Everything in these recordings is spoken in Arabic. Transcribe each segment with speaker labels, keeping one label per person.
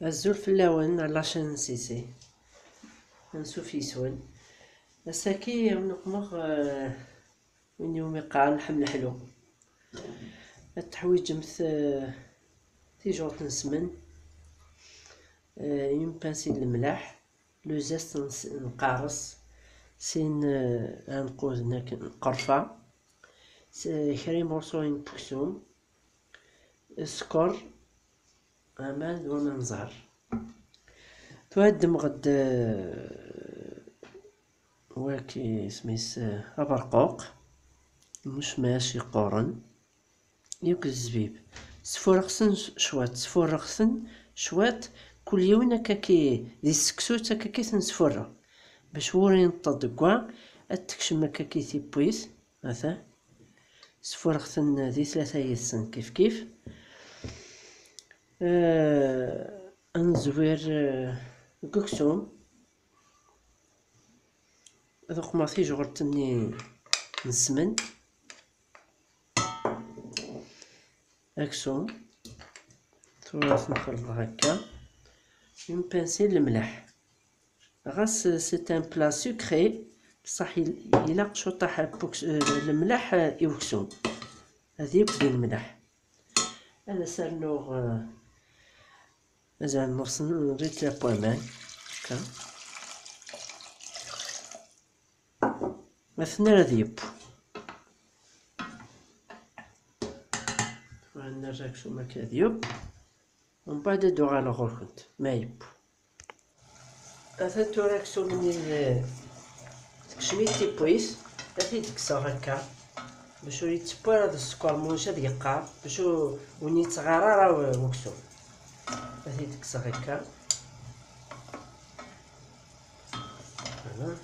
Speaker 1: الزول في اللون لاشين سيسي نسوف يسون الساكي نقمغ من يوم يقع نحمل حلو التحويج مث تيجور نسمن يمبانسي الملاح لو زاست نقارص سين نقول هناك نقرفة كريم مرصوين بكسوم السكر امان وانا نزهر تودم غد واكي سميس أبرقوق مش ماشي قورن يوك الزبيب سفورغسن شوات كل يوم هكاكي دي السكسوت هكاكي تنسفورغ باش ورين طدقوا اتكشم هكاكي تيبويس هذا سفورغسن دي 3 يسن كيف انزوير كوكسوم هذوك ما في جغرتني نسمن اكسوم تراث نخلط هكا يمبانسي الملح غاس سي ان بلا سكري بصح يلاق شو طاح الملح يوكسوم هذي يبدي الملح هذا سالنوغ مازال نوصل ريت لا بوامان هكا مثلا رذيب نرجع شو ما كذيب ومن بعد ندوغ على غرفت ما يب هذا توراكسو من تكشميتي بويس هذي تكسر هكا باش يتسبر هذا السكر موجه يقع باش وني تغرر وكسو هذي تكسر هكا هذا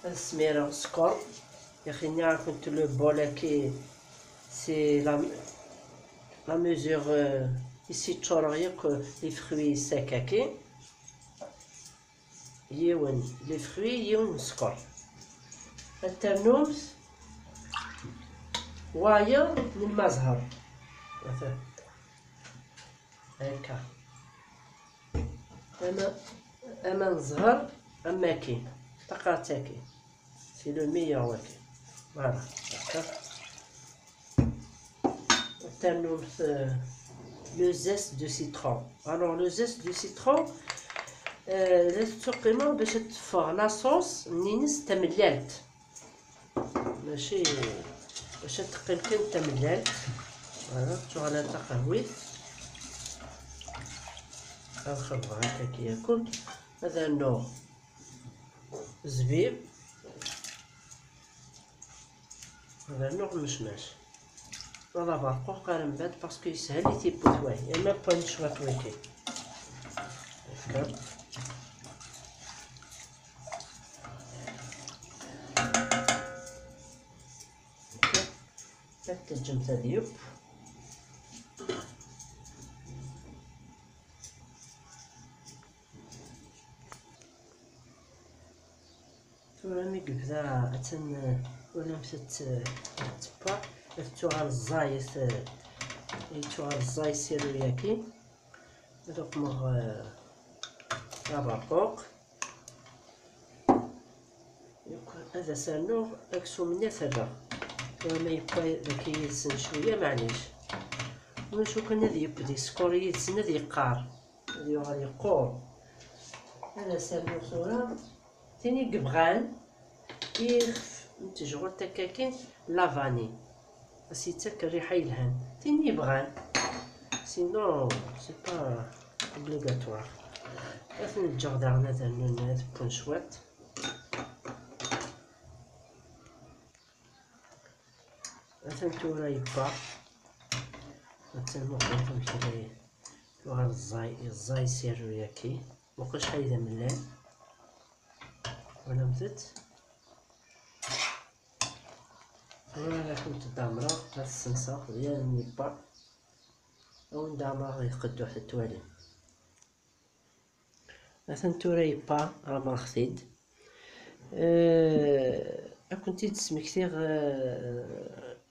Speaker 1: السميرة سكر يا اخي نعرف انت لو بولاكي سي لا mesure ici تشوريك لي فروي ساكاكي يون لي فروي يون سكر الترنوس وايا من مزهر مثلا هكا اما نزهر اما كاين تقاتاكي سي لو ميور واكي فوالا هكا الترنوس le zeste de citron. Alors le zeste du citron تقيمه باش تفور لا صوص منين تملالت ماشي باش تقيم كان تملالت فوالا شغل انت قهويت نخلط هكا كي ياكل هذا النوع زبيب هذا النوع مشماش هذا برقوق قال من بعد باسكو يسهل لي تيبوتواه يا ما بوان شويه تويكي هكا تتجم تذيب راني قبدا اتن ولا مشات تبا فتو على الزايت يتو على الزايت سيرو ياكي هذوك مغ راباقوق هذا سانوغ اكسو مني ثرا وما يبقى ذاك يتسن شويه معليش ونشوف كان هذا يبدي سكوري يتسن هذا يقار هذا غادي يقور هذا سانوغ صورة تاني قبغان يخف نتجغل تكاكين لافاني بس يتسك الريحة يلهان تاني يبغان سينو سي با اوبليغاتوار اثن الجغدة هذا النونات بونشوات اثن تورا يبا اثن مقلتم كده وغا الزاي سيرو ياكي مقش حيدا من الليل ولا مزت ولا كنت دامرة هاد السنساق ديال النيبا او ندامرة يقدو حتى التوالي مثلا تورا يبا راه ماخديد كنتي تسمكتي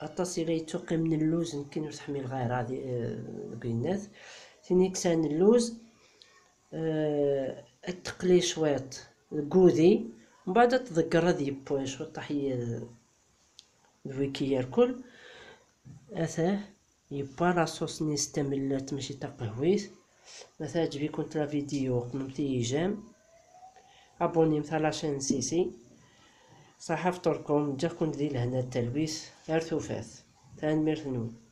Speaker 1: اطاس الى يتوقي من اللوز يمكن تحميل غير هذه بينات ثاني كسان اللوز تقلي شويط كودي ومن بعد تذكر هذه بوي شويه طحيه ذوي كي ياكل اثاه يبا لاصوص نستملت ماشي تا قهويت. مثلا عجبكم لا فيديو قمتي جيم ابوني مثلا لاشين سيسي صحة فطوركم جاكم ذي لهنا التلبيس غير ثوفات تنمير ثنون.